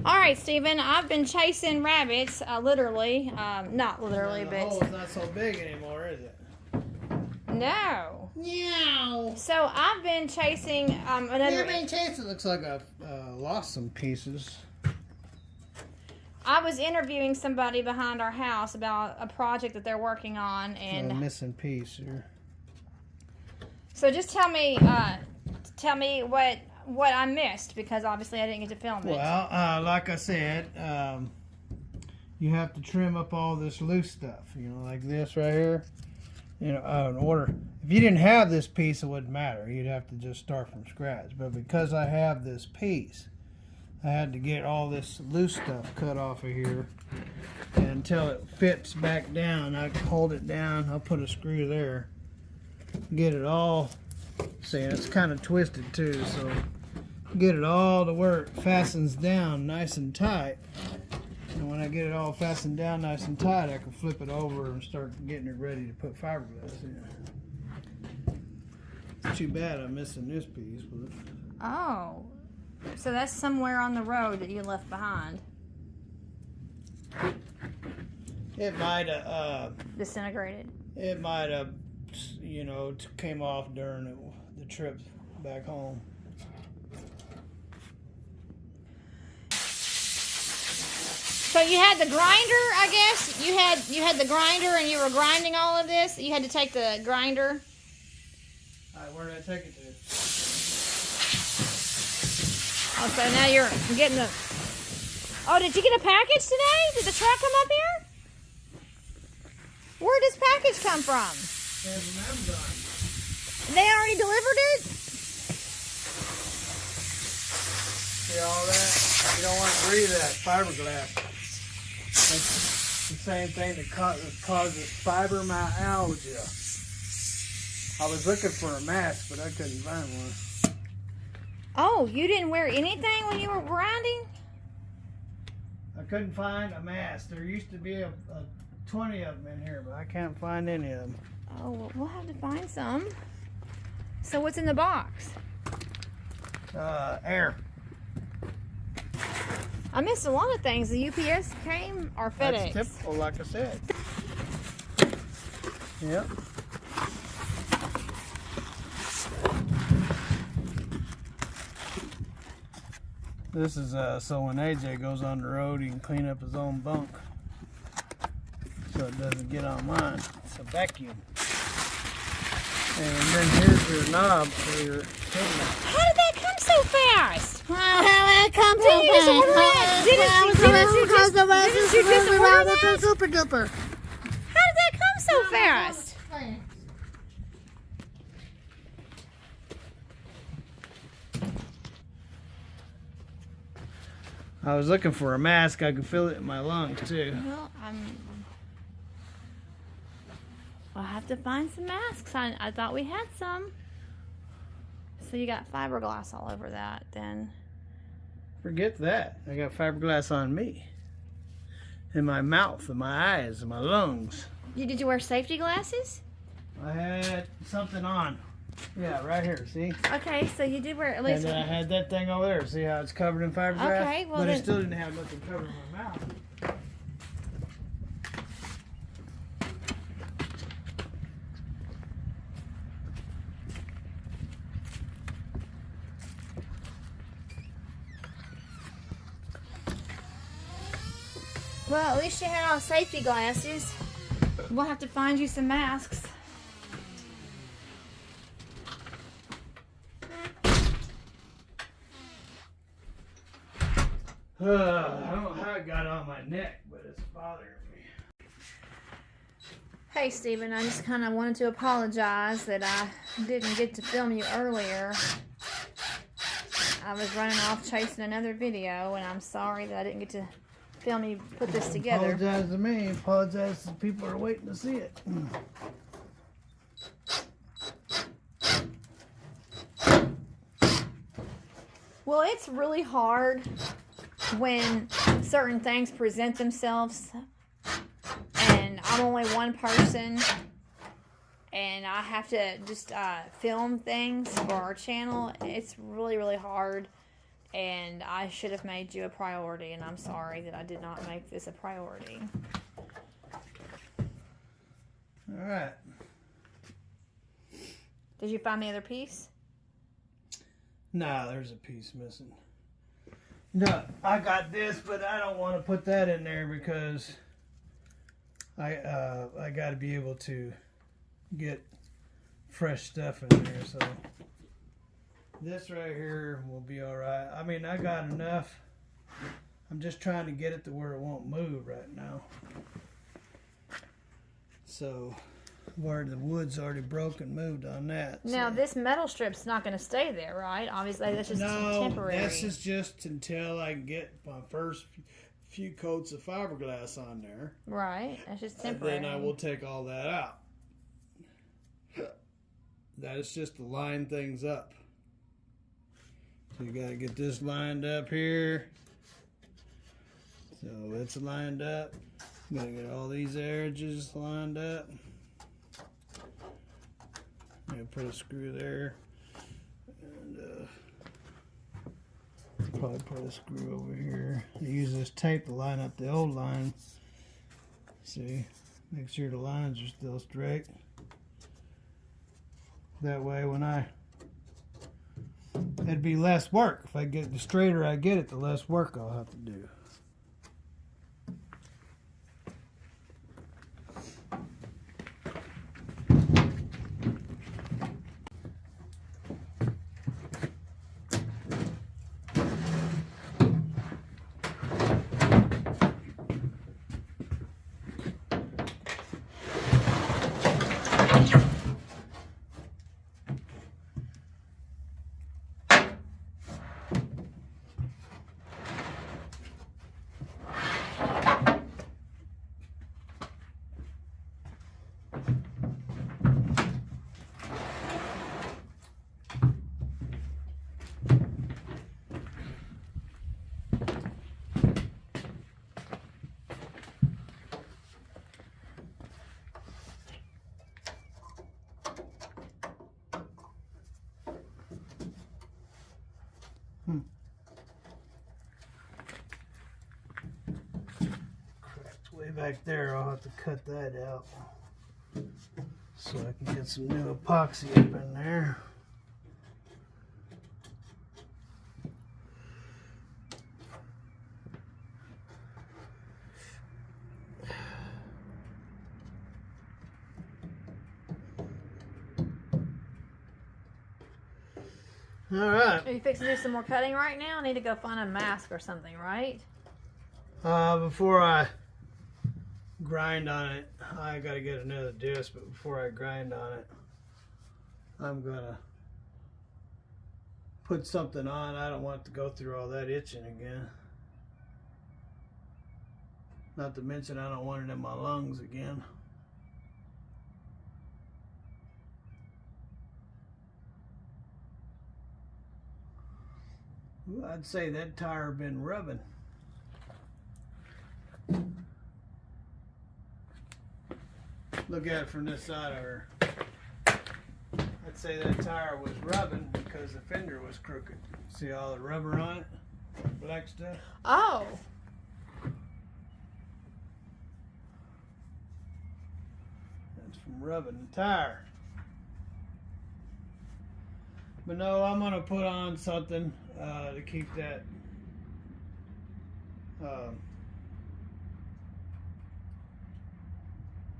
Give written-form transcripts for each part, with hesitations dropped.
All right, Stephen, I've been chasing rabbits, literally. Not literally, The but... hole's not so big anymore, is it? No. No. So I've been chasing another... You've been chasing. Looks like I've lost some pieces. I was interviewing somebody behind our house about a project that they're working on, and... A missing piece here. So just tell me what I missed, because obviously I didn't get to film it. Well, like I said, you have to trim up all this loose stuff. You know, like this right here. You know, in order. If you didn't have this piece, it wouldn't matter. You'd have to just start from scratch. But because I have this piece, I had to get all this loose stuff cut off of here. And until it fits back down, I hold it down. I'll put a screw there. Get it all. See, it's kind of twisted too, so get it all to where it fastens down nice and tight. And when I get it all fastened down nice and tight, I can flip it over and start getting it ready to put fiberglass in. It's too bad I'm missing this piece. But... Oh, so that's somewhere on the road that you left behind. It might have Disintegrated. It might have, you know, came off during the trip back home. So you had the grinder, I guess. You had the grinder, and you were grinding all of this. You had to take the grinder. All right, where did I take it to? Oh, so now you're getting the... Oh, did you get a package today? Did the truck come up here? Where did this package come from? There's an Amazon. They already delivered it? See all that? You don't want to breathe that fiberglass. It's the same thing that causes fibromyalgia. I was looking for a mask, but I couldn't find one. Oh, you didn't wear anything when you were grinding? I couldn't find a mask. There used to be a 20 of them in here, but I can't find any of them. Oh, well, we'll have to find some. So what's in the box? Air. I missed a lot of things. The UPS came, or FedEx? That's typical, like I said. Yep. This is so when AJ goes on the road, he can clean up his own bunk, so it doesn't get on mine. It's a vacuum. And then here's your knob for your headlight. How did that come so fast? How did it come so fast? Didn't you just order that? Super duper. How did that come so fast? I was looking for a mask. I could feel it in my lungs too. Well, I'll have to find some masks. I thought we had some. So you got fiberglass all over that then. Forget that. I got fiberglass on me. In my mouth, in my eyes, in my lungs. Did you wear safety glasses? I had something on. Yeah, right here, see? Okay, so you did wear at least... And then I had that thing over there. See how it's covered in fiberglass? Okay, well but then... I still didn't have nothing covered in my mouth. Well, at least you had on safety glasses. We'll have to find you some masks. I don't know how it got on my neck, but it's bothering me. Hey, Stephen, I just kind of wanted to apologize that I didn't get to film you earlier. I was running off chasing another video, and I'm sorry that I didn't get to film you put this together. Apologize to me. Apologize to the people who are waiting to see it. Well, it's really hard when certain things present themselves, and I'm only one person, and I have to just film things for our channel. It's really, really hard and I should have made you a priority, and I'm sorry that I did not make this a priority. All right. Did you find the other piece? Nah, there's a piece missing. No, I got this, but I don't want to put that in there because I got to be able to get fresh stuff in there. So this right here will be all right. I mean, I got enough. I'm just trying to get it to where it won't move right now. So where the wood's already broken, moved on that. Now, so. this metal strip's not going to stay there, right? Obviously, that's just temporary. No, this is just until I can get my first few coats of fiberglass on there. Right, that's just temporary. And then I will take all that out. That is just to line things up. So you got to get this lined up here. So it's lined up. Got to get all these edges lined up. I'm put a screw there, and probably put a screw over here. I use this tape to line up the old line. See, make sure the lines are still straight. That way, it'd be less work. If I get the straighter I get it, the less work I'll have to do. Cracked way back there. I'll have to cut that out so I can get some new epoxy up in there. All right. Are you fixing to do some more cutting right now? I need to go find a mask or something, right? Before I grind on it, I gotta get another disc, but before I grind on it, I'm gonna put something on. I don't want to go through all that itching again. Not to mention I don't want it in my lungs again. Ooh, I'd say that tire been rubbing. Look at it from this side of her. I'd say that tire was rubbing because the fender was crooked. See all the rubber on it? Black stuff? Oh. That's from rubbing the tire. But no, I'm going to put on something to keep that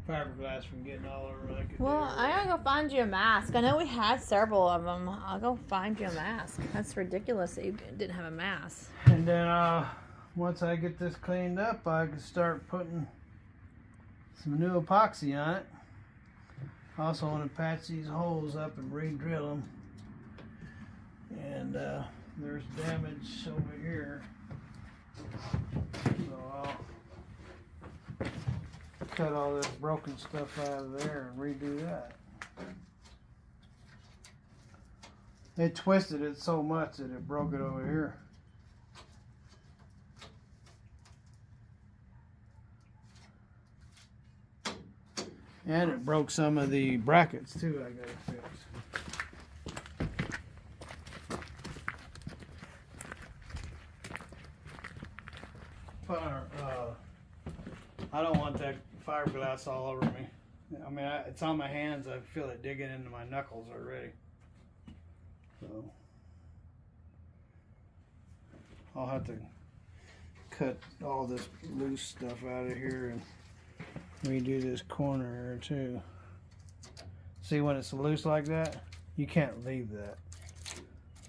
fiberglass from getting all over like it Well, did. I gotta go find you a mask. I know we had several of them. I'll go find you a mask. That's ridiculous that you didn't have a mask. And then once I get this cleaned up, I can start putting some new epoxy on it. I also want to patch these holes up and re-drill them. And there's damage over here, so I'll cut all this broken stuff out of there and redo that. They twisted it so much that it broke it over here. And it broke some of the brackets too, I gotta fix. put on, I don't want that fiberglass all over me. I mean, it's on my hands. I feel it digging into my knuckles already. So I'll have to cut all this loose stuff out of here and redo this corner here too. See, when it's loose like that, you can't leave that.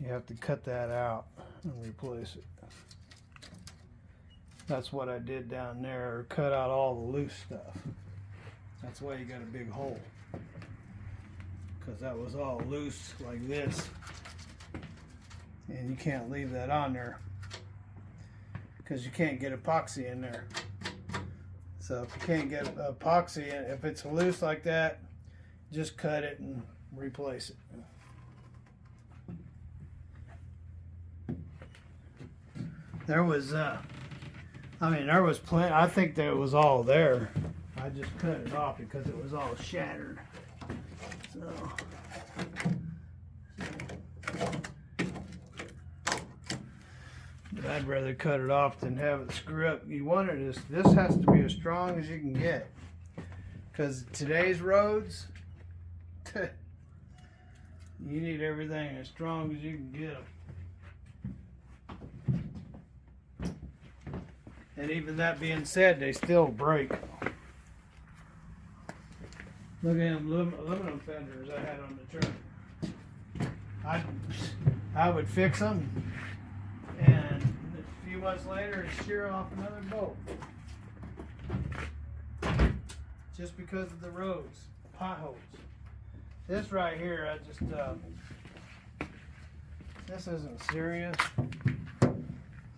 You have to cut that out and replace it. That's what I did down there, cut out all the loose stuff. That's why you got a big hole, because that was all loose like this, and you can't leave that on there because you can't get epoxy in there. So if you can't get epoxy in, if it's loose like that, just cut it and replace it. There was there was plenty. I think that it was all there. I just cut it off because it was all shattered. So but I'd rather cut it off than have it screw up. You wanted this has to be as strong as you can get, because today's roads, you need everything as strong as you can get them. And even that being said, they still break. Look at them aluminum fenders I had on the truck. I would fix them, and a few months later, it'd shear off another bolt. Just because of the roads, potholes. This right here, I just, this isn't serious,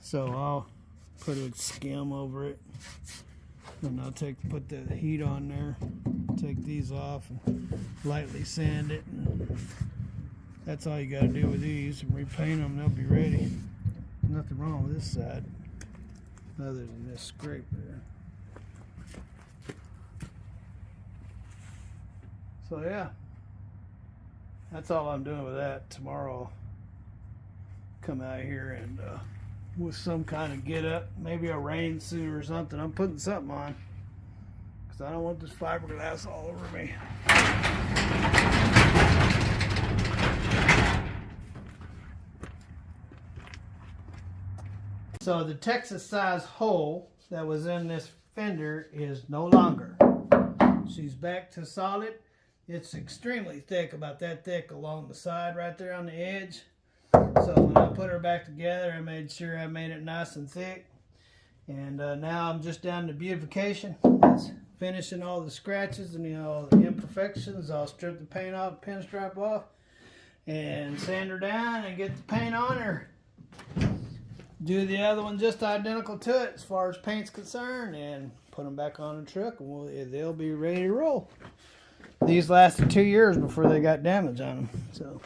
so I'll put a skim over it, and I'll put the heat on there, take these off and lightly sand it, and that's all you got to do with these, and repaint them, they'll be ready. Nothing wrong with this side other than this scrape there. So yeah, that's all I'm doing with that. Tomorrow I'll come out here and with some kind of get up, maybe a rain suit or something. I'm putting something on because I don't want this fiberglass all over me. So the Texas size hole that was in this fender is no longer. She's back to solid. It's extremely thick, about that thick along the side right there on the edge. So when I put her back together, I made sure I made it nice and thick. And now I'm just down to beautification. That's finishing all the scratches and all the imperfections. I'll strip the paint off, pinstripe off, and sand her down and get the paint on her. Do the other one just identical to it as far as paint's concerned, and put them back on the truck, and they'll be ready to roll. These lasted 2 years before they got damage on them. So.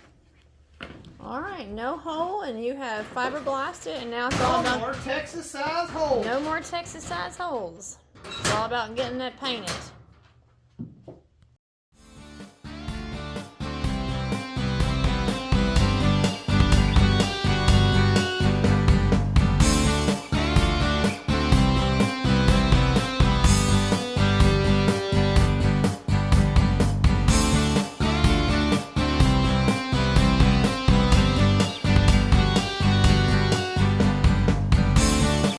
All right, no hole, and you have fiberglassed it, and now it's all about... No more Texas size holes. No more Texas size holes. It's all about getting that painted.